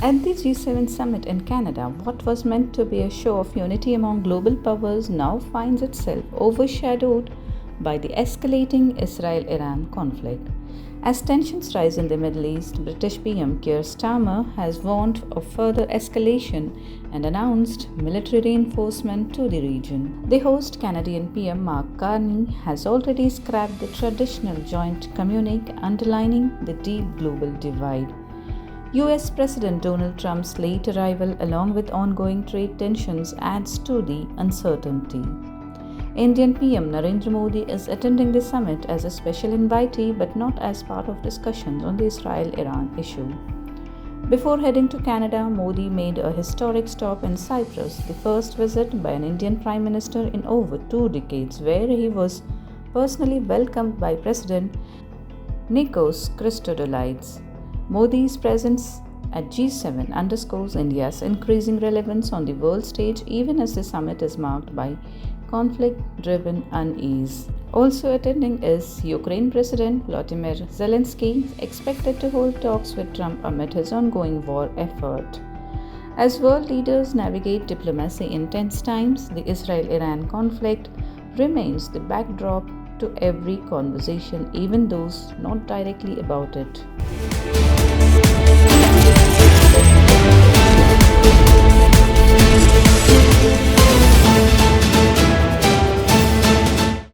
At the G7 summit in Canada, what was meant to be a show of unity among global powers now finds itself overshadowed by the escalating Israel-Iran conflict. As tensions rise in the Middle East, British PM Keir Starmer has warned of further escalation and announced military reinforcement to the region. The host Canadian PM Mark Carney has already scrapped the traditional joint communique underlining the deep global divide. US President Donald Trump's late arrival, along with ongoing trade tensions, adds to the uncertainty. Indian PM Narendra Modi is attending the summit as a special invitee but not as part of discussions on the Israel-Iran issue. Before heading to Canada, Modi made a historic stop in Cyprus, the first visit by an Indian Prime Minister in over 2 decades, where he was personally welcomed by President Nikos Christodoulides. Modi's presence at G7 underscores India's increasing relevance on the world stage, even as the summit is marked by conflict-driven unease. Also attending is Ukraine President Volodymyr Zelensky, expected to hold talks with Trump amid his ongoing war effort. As world leaders navigate diplomacy in tense times, the Israel-Iran conflict remains the backdrop to every conversation, even those not directly about it.